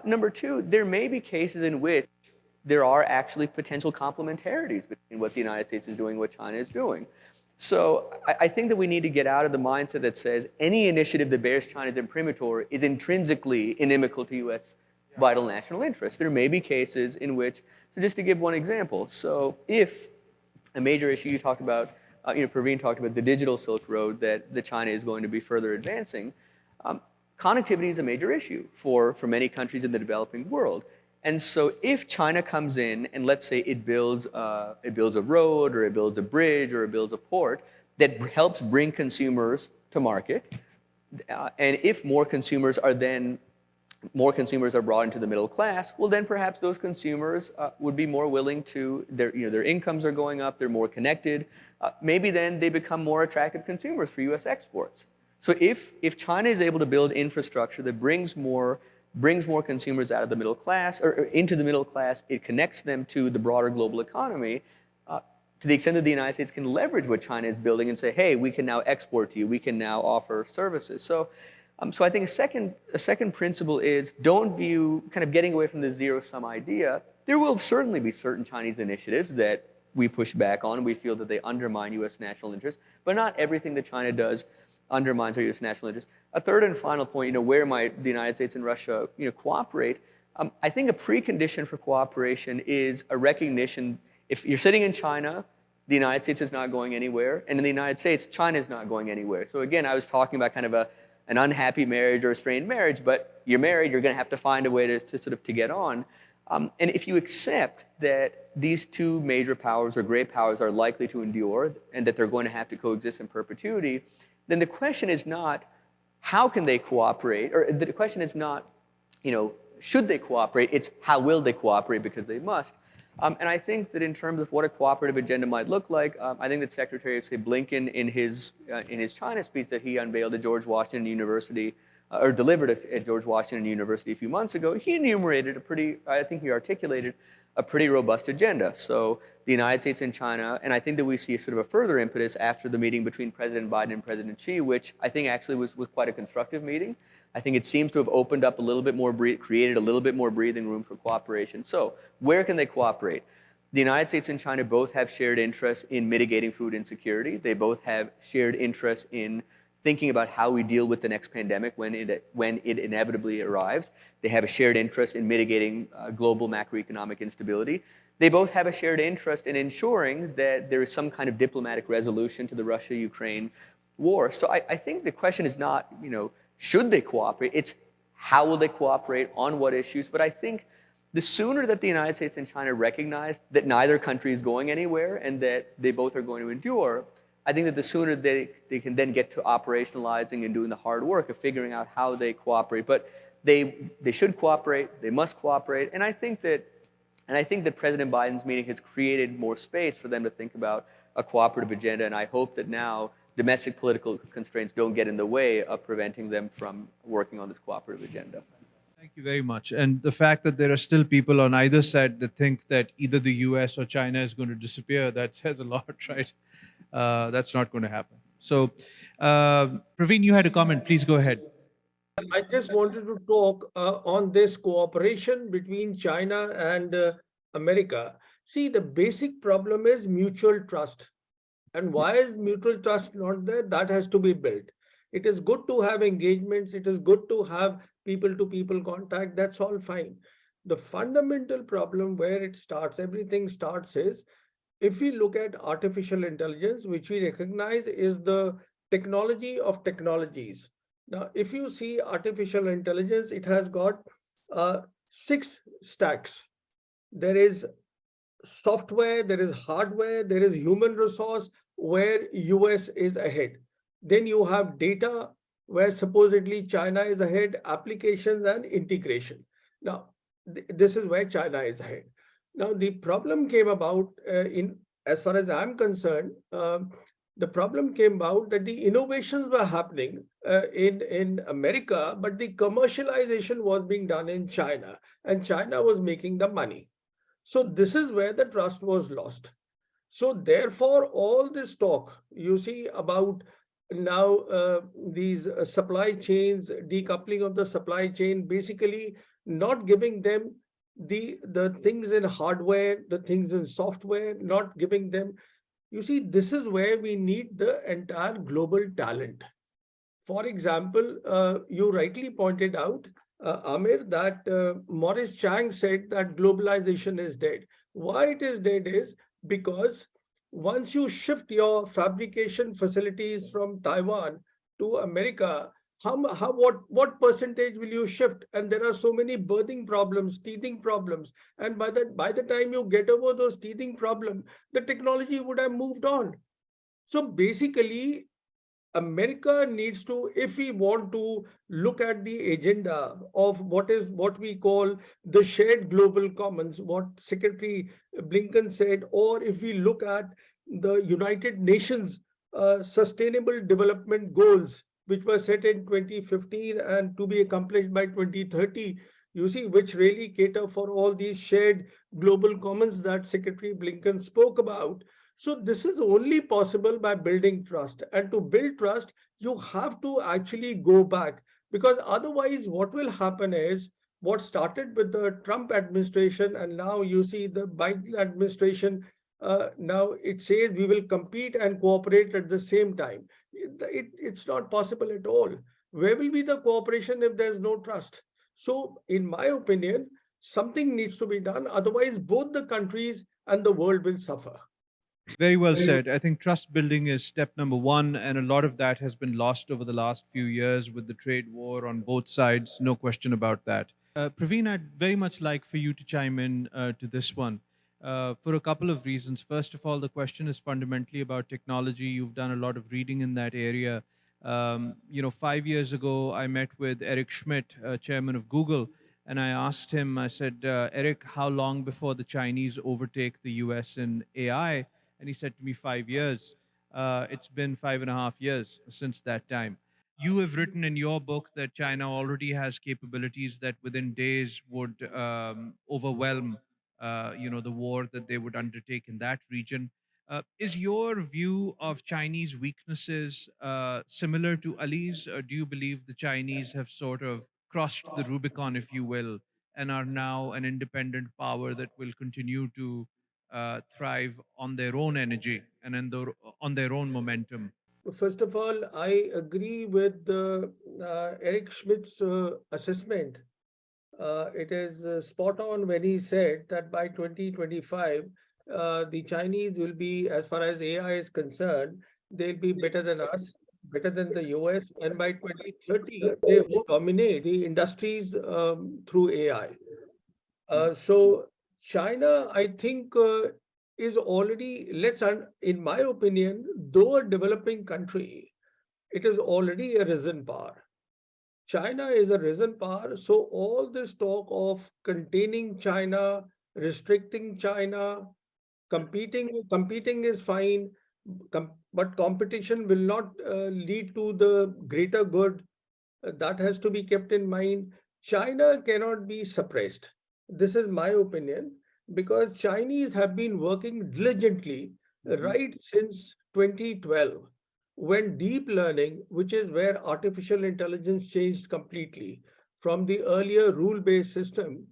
Number two, there may be cases in which there are actually potential complementarities between what the United States is doing and what China is doing. So I think that we need to get out of the mindset that says any initiative that bears China's imprimatur is intrinsically inimical to U.S. vital national interests. There may be cases in which, so just to give one example, so if a major issue you talked about, Pravin talked about the digital Silk Road that China is going to be further advancing, connectivity is a major issue for many countries in the developing world. And so if China comes in and let's say it builds a road or it builds a bridge or it builds a port that helps bring consumers to market, and if more consumers are brought into the middle class, well then perhaps those consumers would be more willing to, their incomes are going up, they're more connected, maybe then they become more attractive consumers for US exports. So if China is able to build infrastructure that brings more consumers out of the middle class or into the middle class, it connects them to the broader global economy, to the extent that the United States can leverage what China is building and say, hey, we can now export to you, we can now offer services. So I think a second principle is don't view, kind of getting away from the zero-sum idea, there will certainly be certain Chinese initiatives that we push back on, we feel that they undermine US national interests, but not everything that China does undermines our U.S. national interests. A third and final point, where might the United States and Russia, cooperate? I think a precondition for cooperation is a recognition. If you're sitting in China, the United States is not going anywhere, and in the United States, China is not going anywhere. So again, I was talking about kind of an unhappy marriage or a strained marriage, but you're married, you're going to have to find a way to get on. And if you accept that these two major powers or great powers are likely to endure and that they're going to have to coexist in perpetuity, then the question is not how can they cooperate, or the question is not, should they cooperate, it's how will they cooperate because they must. And I think that in terms of what a cooperative agenda might look like, I think that Secretary of State Blinken in his China speech that he unveiled at George Washington University, or delivered at George Washington University a few months ago, he enumerated he articulated a pretty robust agenda. So the United States and China, and I think that we see sort of a further impetus after the meeting between President Biden and President Xi, which I think actually was quite a constructive meeting. I think it seems to have opened up a little bit more, created a little bit more breathing room for cooperation. So where can they cooperate? The United States and China both have shared interests in mitigating food insecurity. They both have shared interests in thinking about how we deal with the next pandemic when it inevitably arrives. They have a shared interest in mitigating global macroeconomic instability. They both have a shared interest in ensuring that there is some kind of diplomatic resolution to the Russia-Ukraine war. So I think the question is not, should they cooperate? It's how will they cooperate, on what issues? But I think the sooner that the United States and China recognize that neither country is going anywhere and that they both are going to endure, I think that the sooner they can then get to operationalizing and doing the hard work of figuring out how they cooperate. But they should cooperate, they must cooperate, and I think that President Biden's meeting has created more space for them to think about a cooperative agenda, and I hope that now domestic political constraints don't get in the way of preventing them from working on this cooperative agenda. Thank you very much. And the fact that there are still people on either side that think that either the US or China is going to disappear, that says a lot, right? That's not going to happen. So, Pravin, you had a comment. Please go ahead. I just wanted to talk on this cooperation between China and America. See, the basic problem is mutual trust. And why is mutual trust not there? That has to be built. It is good to have engagements. It is good to have people-to-people contact. That's all fine. The fundamental problem where it starts, everything starts is, if we look at artificial intelligence, which we recognize is the technology of technologies. Now, if you see artificial intelligence, it has got 6 stacks. There is software, there is hardware, there is human resource where US is ahead. Then you have data where supposedly China is ahead, applications and integration. Now, this is where China is ahead. Now, the problem came about as far as I'm concerned, The problem came about that the innovations were happening in America, but the commercialization was being done in China, and China was making the money. So this is where the trust was lost. So therefore, all this talk you see about now these supply chains, decoupling of the supply chain, basically not giving them the things in hardware, the things in software, not giving them. You see, this is where we need the entire global talent. For example, you rightly pointed out, Amir, that Maurice Chang said that globalization is dead. Why it is dead is because once you shift your fabrication facilities from Taiwan to America, what percentage will you shift? And there are so many birthing problems, teething problems, and by the time you get over those teething problems, the technology would have moved on. So basically, America needs to, if we want to look at the agenda of what we call the shared global commons, what Secretary Blinken said, or if we look at the United Nations Sustainable Development Goals, which were set in 2015 and to be accomplished by 2030, you see, which really cater for all these shared global commons that Secretary Blinken spoke about. So this is only possible by building trust. And to build trust, you have to actually go back, because otherwise what will happen is what started with the Trump administration, and now you see the Biden administration. Now it says we will compete and cooperate at the same time. It's not possible at all. Where will be the cooperation if there's no trust? So in my opinion, something needs to be done. Otherwise, both the countries and the world will suffer. Very well said. I think trust building is step number one, and a lot of that has been lost over the last few years with the trade war on both sides. No question about that. Praveen, I'd very much like for you to chime in to this one for a couple of reasons. First of all, the question is fundamentally about technology. You've done a lot of reading in that area. 5 years ago, I met with Eric Schmidt, chairman of Google, and I asked him, I said, Eric, how long before the Chinese overtake the US in AI? And he said to me, 5 years. It's been 5.5 years since that time. You have written in your book that China already has capabilities that within days would overwhelm, the war that they would undertake in that region. Is your view of Chinese weaknesses similar to Ali's? Or do you believe the Chinese have sort of crossed the Rubicon, if you will, and are now an independent power that will continue to thrive on their own energy and on their own momentum? First of all, I agree with Eric Schmidt's assessment. It is spot on when he said that by 2025, the Chinese will be, as far as AI is concerned, they'll be better than us, better than the US, and by 2030, they will dominate the industries through AI. So China, I think, is already, in my opinion, though a developing country, it is already a risen power. China is a risen power. So all this talk of containing China, restricting China, competing is fine, but competition will not lead to the greater good. That has to be kept in mind. China cannot be suppressed. This is my opinion, because Chinese have been working diligently right since 2012, when deep learning, which is where artificial intelligence changed completely from the earlier rule-based system,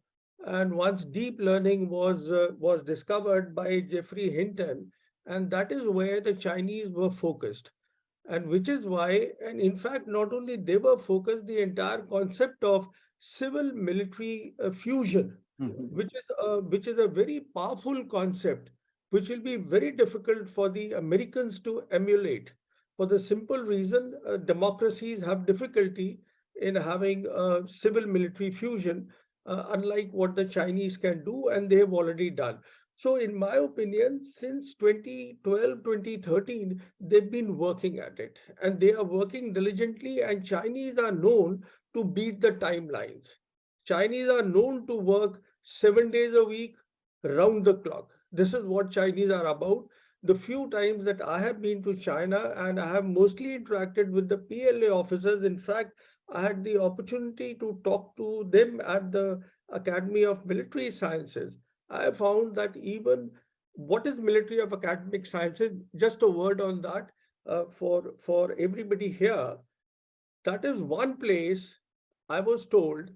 and once deep learning was discovered by Geoffrey Hinton, and that is where the Chinese were focused. And which is why, and in fact, not only they were focused, the entire concept of civil military fusion, which is a very powerful concept, which will be very difficult for the Americans to emulate, for the simple reason democracies have difficulty in having civil military fusion, unlike what the Chinese can do, and they have already done. So, in my opinion, since 2012, 2013, they've been working at it, and they are working diligently, and Chinese are known to beat the timelines. Chinese are known to work 7 days a week, round the clock. This is what Chinese are about. the few times that I have been to China, and I have mostly interacted with the PLA officers. In fact, I had the opportunity to talk to them at the Academy of Military Sciences. I have found that even what is Military of Academic Sciences, just a word on that for everybody here, that is one place I was told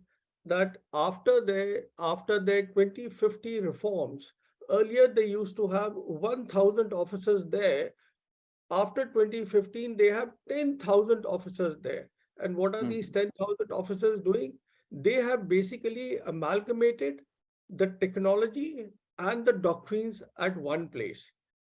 that after their 2050 reforms, earlier they used to have 1,000 officers there. After 2015, they have 10,000 officers there. And what are these 10,000 officers doing? They have basically amalgamated the technology and the doctrines at one place.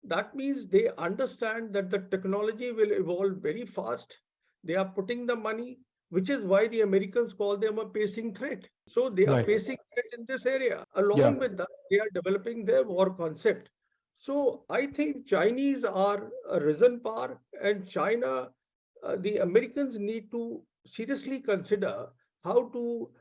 That means they understand that the technology will evolve very fast. They are putting the money, which is why the Americans call them a pacing threat. So they are Right. pacing threat in this area. Yeah. Along with that, they are developing their war concept. So I think Chinese are a risen power, and China, the Americans need to seriously consider how to,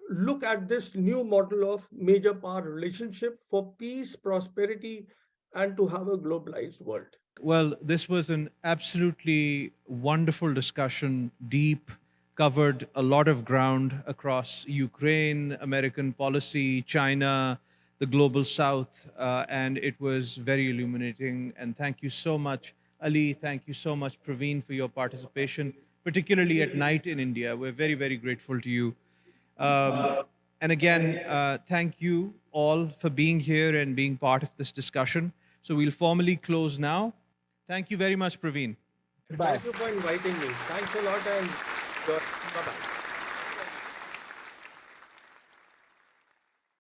look at this new model of major power relationship for peace, prosperity, and to have a globalized world. Well, this was an absolutely wonderful discussion, deep, covered a lot of ground across Ukraine, American policy, China, the global south, and it was very illuminating. And thank you so much, Ali. Thank you so much, Pravin, for your participation, particularly at night in India. We're very, very grateful to you. And again, thank you all for being here and being part of this discussion. So we'll formally close now. Thank you very much, Pravin. Bye. Thank you for inviting me. Thanks a lot, and bye-bye.